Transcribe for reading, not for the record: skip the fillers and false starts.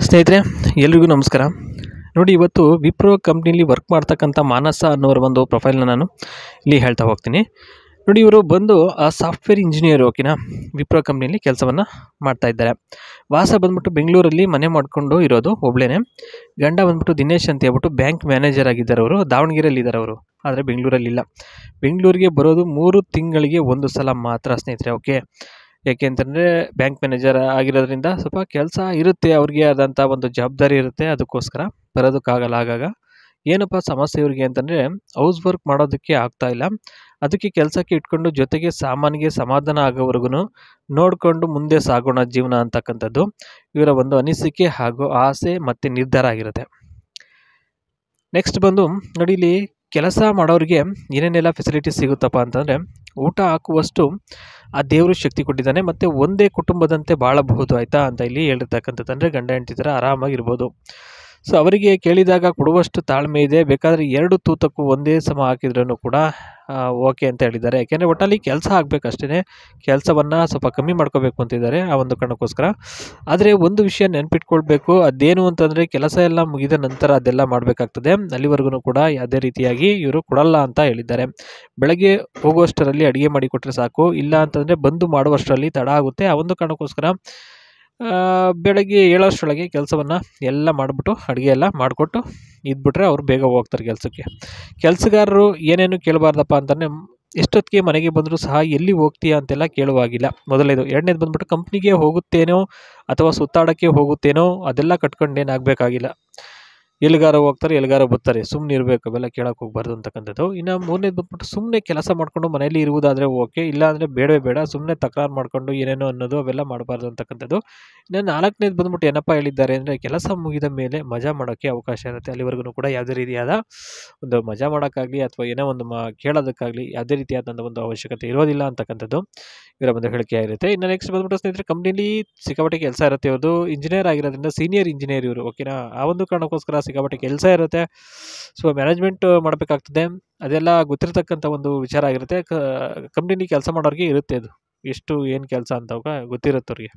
ಸ್ನೇಹಿತರೆ ಎಲ್ರಿಗೂ ನಮಸ್ಕಾರ. ನೋಡಿ, ಇವತ್ತು ವಿಪ್ರೋ ಕಂಪ್ನಿಲಿ ವರ್ಕ್ ಮಾಡ್ತಕ್ಕಂಥ ಮಾನಸ ಅನ್ನೋರ ಒಂದು ಪ್ರೊಫೈಲ್ನ ನಾನು ಇಲ್ಲಿ ಹೇಳ್ತಾ ಹೋಗ್ತೀನಿ. ನೋಡಿ, ಇವರು ಬಂದು ಸಾಫ್ಟ್ವೇರ್ ಇಂಜಿನಿಯರ್, ಓಕೆನಾ, ವಿಪ್ರೋ ಕಂಪ್ನಿಲಿ ಕೆಲಸವನ್ನು ಮಾಡ್ತಾ ಇದ್ದಾರೆ. ವಾಸ ಬಂದ್ಬಿಟ್ಟು ಬೆಂಗಳೂರಲ್ಲಿ ಮನೆ ಮಾಡಿಕೊಂಡು ಇರೋದು ಒಬ್ಳೇನೆ. ಗಂಡ ಬಂದ್ಬಿಟ್ಟು ದಿನೇಶ್ ಅಂತ ಹೇಳ್ಬಿಟ್ಟು ಬ್ಯಾಂಕ್ ಮ್ಯಾನೇಜರ್ ಆಗಿದ್ದಾರೆ. ಅವರು ದಾವಣಗೆರೆಯಲ್ಲಿ ಇದ್ದಾರೆ ಅವರು, ಆದರೆ ಬೆಂಗಳೂರಲ್ಲಿಲ್ಲ. ಬೆಂಗಳೂರಿಗೆ ಬರೋದು 3 ತಿಂಗಳಿಗೆ ಒಂದು ಸಲ ಮಾತ್ರ ಸ್ನೇಹಿತರೆ. ಓಕೆ, ಯಾಕೆ ಅಂತಂದರೆ ಬ್ಯಾಂಕ್ ಮ್ಯಾನೇಜರ್ ಆಗಿರೋದ್ರಿಂದ ಸ್ವಲ್ಪ ಕೆಲಸ ಇರುತ್ತೆ, ಅವ್ರಿಗೆ ಆದಂಥ ಒಂದು ಜವಾಬ್ದಾರಿ ಇರುತ್ತೆ. ಅದಕ್ಕೋಸ್ಕರ ಬರೋದಕ್ಕಾಗಲ್ಲ. ಆಗಾಗ ಏನಪ್ಪ ಸಮಸ್ಯೆ ಇವ್ರಿಗೆ ಅಂತಂದರೆ ಹೌಸ್ ವರ್ಕ್ ಮಾಡೋದಕ್ಕೆ ಆಗ್ತಾ ಇಲ್ಲ. ಅದಕ್ಕೆ ಕೆಲಸಕ್ಕೆ ಇಟ್ಕೊಂಡು ಜೊತೆಗೆ ಸಾಮಾನಿಗೆ ಸಮಾಧಾನ ಆಗೋವರೆಗೂ ನೋಡಿಕೊಂಡು ಮುಂದೆ ಸಾಗೋಣ ಜೀವನ ಅಂತಕ್ಕಂಥದ್ದು ಇವರ ಒಂದು ಅನಿಸಿಕೆ ಹಾಗೂ ಆಸೆ ಮತ್ತು ನಿರ್ಧಾರ ಆಗಿರುತ್ತೆ. ನೆಕ್ಸ್ಟ್ ಬಂದು ನೋಡಿ, ಇಲ್ಲಿ ಕೆಲಸ ಮಾಡೋರಿಗೆ ಏನೇನೆಲ್ಲ ಫೆಸಿಲಿಟೀಸ್ ಸಿಗುತ್ತಪ್ಪ ಅಂತಂದರೆ, ಊಟ ಹಾಕುವಷ್ಟು ಆ ದೇವರು ಶಕ್ತಿ ಕೊಟ್ಟಿದ್ದಾನೆ, ಮತ್ತು ಒಂದೇ ಕುಟುಂಬದಂತೆ ಬಾಳಬಹುದು ಆಯಿತಾ ಅಂತ ಇಲ್ಲಿ ಹೇಳಿರ್ತಕ್ಕಂಥದ್ದು. ಅಂದರೆ ಗಂಡ ಹೆಂಡತಿ ಥರ ಆರಾಮಾಗಿರ್ಬೋದು. ಸೊ ಅವರಿಗೆ ಕೇಳಿದಾಗ ಕೊಡುವಷ್ಟು ತಾಳ್ಮೆ ಇದೆ. ಬೇಕಾದರೆ 2 ತೂತಕ್ಕೂ ಒಂದೇ ಸಮ ಹಾಕಿದ್ರೂ ಕೂಡ ಓಕೆ ಅಂತ ಹೇಳಿದ್ದಾರೆ. ಯಾಕೆಂದರೆ ಒಟ್ಟಲ್ಲಿ ಕೆಲಸ ಆಗಬೇಕಷ್ಟೇ, ಕೆಲಸವನ್ನು ಸ್ವಲ್ಪ ಕಮ್ಮಿ ಮಾಡ್ಕೋಬೇಕು ಅಂತಿದ್ದಾರೆ ಆ ಒಂದು ಕಾರಣಕ್ಕೋಸ್ಕರ. ಆದರೆ ಒಂದು ವಿಷಯ ನೆನ್ಪಿಟ್ಕೊಳ್ಬೇಕು, ಅದೇನು ಅಂತಂದರೆ ಕೆಲಸ ಎಲ್ಲ ಮುಗಿದ ನಂತರ ಅದೆಲ್ಲ ಮಾಡಬೇಕಾಗ್ತದೆ. ಅಲ್ಲಿವರೆಗೂ ಕೂಡ ಯಾವುದೇ ರೀತಿಯಾಗಿ ಇವರು ಕೊಡಲ್ಲ ಅಂತ ಹೇಳಿದ್ದಾರೆ. ಬೆಳಗ್ಗೆ ಹೋಗುವಷ್ಟರಲ್ಲಿ ಅಡುಗೆ ಮಾಡಿ ಕೊಟ್ಟರೆ ಸಾಕು, ಇಲ್ಲ ಅಂತಂದರೆ ಬಂದು ಮಾಡುವಷ್ಟರಲ್ಲಿ ತಡ ಆಗುತ್ತೆ. ಆ ಒಂದು ಕಾರಣಕ್ಕೋಸ್ಕರ ಬೆಳಗ್ಗೆ ಏಳೋಷ್ಟರೊಳಗೆ ಕೆಲಸವನ್ನು ಎಲ್ಲ ಮಾಡಿಬಿಟ್ಟು ಅಡುಗೆ ಎಲ್ಲ ಮಾಡಿಕೊಟ್ಟು ಇದ್ಬಿಟ್ರೆ ಅವ್ರು ಬೇಗ ಹೋಗ್ತಾರೆ ಕೆಲಸಕ್ಕೆ. ಕೆಲಸಗಾರರು ಏನೇನು ಕೇಳಬಾರ್ದಪ್ಪ ಅಂತಂದರೆ, ಎಷ್ಟೊತ್ತಿಗೆ ಮನೆಗೆ ಬಂದರೂ ಸಹ ಎಲ್ಲಿ ಹೋಗ್ತೀಯಾ ಅಂತೆಲ್ಲ ಕೇಳುವಾಗಿಲ್ಲ, ಮೊದಲನೇದು. ಎರಡನೇದು ಬಂದ್ಬಿಟ್ಟು ಕಂಪ್ನಿಗೆ ಹೋಗುತ್ತೇನೋ ಅಥವಾ ಸುತ್ತಾಡೋಕ್ಕೆ ಹೋಗುತ್ತೇನೋ ಅದೆಲ್ಲ ಕಟ್ಕೊಂಡೇನಾಗಬೇಕಾಗಿಲ್ಲ. ಎಲ್ಲಿಗಾರ ಹೋಗ್ತಾರೆ, ಎಲ್ಲಿಗಾರ ಬರ್ತಾರೆ, ಸುಮ್ಮನೆ ಇರಬೇಕು, ಅವೆಲ್ಲ ಕೇಳೋಕೆ ಹೋಗ್ಬಾರ್ದು ಅಂತಕ್ಕಂಥದ್ದು. ಇನ್ನು ಮೂರನೇದು ಬಂದ್ಬಿಟ್ಟು ಸುಮ್ಮನೆ ಕೆಲಸ ಮಾಡಿಕೊಂಡು ಮನೆಯಲ್ಲಿ ಇರುವುದಾದರೆ ಓಕೆ, ಇಲ್ಲಾಂದರೆ ಬೇಡವೇ ಬೇಡ. ಸುಮ್ಮನೆ ತಕರಾರು ಮಾಡಿಕೊಂಡು ಏನೇನೋ ಅನ್ನೋದು ಅವೆಲ್ಲ ಮಾಡಬಾರ್ದು ಅಂತಕ್ಕಂಥದ್ದು. ಇನ್ನು 4ನೇದು ಬಂದ್ಬಿಟ್ಟು ಏನಪ್ಪ ಹೇಳಿದ್ದಾರೆ ಅಂದರೆ, ಕೆಲಸ ಮುಗಿದ ಮೇಲೆ ಮಜಾ ಮಾಡೋಕ್ಕೆ ಅವಕಾಶ ಇರುತ್ತೆ. ಅಲ್ಲಿವರೆಗೂ ಕೂಡ ಯಾವುದೇ ರೀತಿಯಾದ ಒಂದು ಮಜಾ ಮಾಡೋಕ್ಕಾಗಲಿ ಅಥವಾ ಏನೋ ಒಂದು ಕೇಳೋದಕ್ಕಾಗಲಿ ಯಾವುದೇ ರೀತಿಯಾದಂಥ ಒಂದು ಅವಶ್ಯಕತೆ ಇರೋದಿಲ್ಲ ಅಂತಕ್ಕಂಥದ್ದು ಇವರ ಒಂದು ಹೇಳಿಕೆ ಆಗಿರುತ್ತೆ. ಇನ್ನು ನೆಕ್ಸ್ಟ್ ಬಂದ್ಬಿಟ್ಟು ಸ್ನೇಹಿತರೆ, ಕಂಪ್ನಿಲಿ ಸಿಕ್ಕಾಪಟ್ಟೆ ಕೆಲಸ ಇರುತ್ತೆ. ಇವ್ರದ್ದು ಇಂಜಿನಿಯರ್ ಆಗಿರೋದ್ರಿಂದ ಸೀನಿಯರ್ ಇಂಜಿನಿಯರ್ ಇವರು, ಓಕೆನಾ. ಆ ಒಂದು ಕಾರಣಕ್ಕೋಸ್ಕರ ಸಿಕ್ಕಾಪಟ್ಟೆ ಕೆಲಸ ಇರುತ್ತೆ. ಸೊ ಮ್ಯಾನೇಜ್ಮೆಂಟ್ ಮಾಡಬೇಕಾಗ್ತದೆ. ಅದೆಲ್ಲ ಗೊತ್ತಿರತಕ್ಕಂಥ ಒಂದು ವಿಚಾರ ಆಗಿರುತ್ತೆ. ಕಂಪ್ನಿಲಿ ಕೆಲಸ ಮಾಡೋರಿಗೆ ಇರುತ್ತೆ ಅದು, ಎಷ್ಟು ಏನು ಕೆಲಸ ಅಂತ ಗೊತ್ತಿರುತ್ತೆ ಅವ್ರಿಗೆ.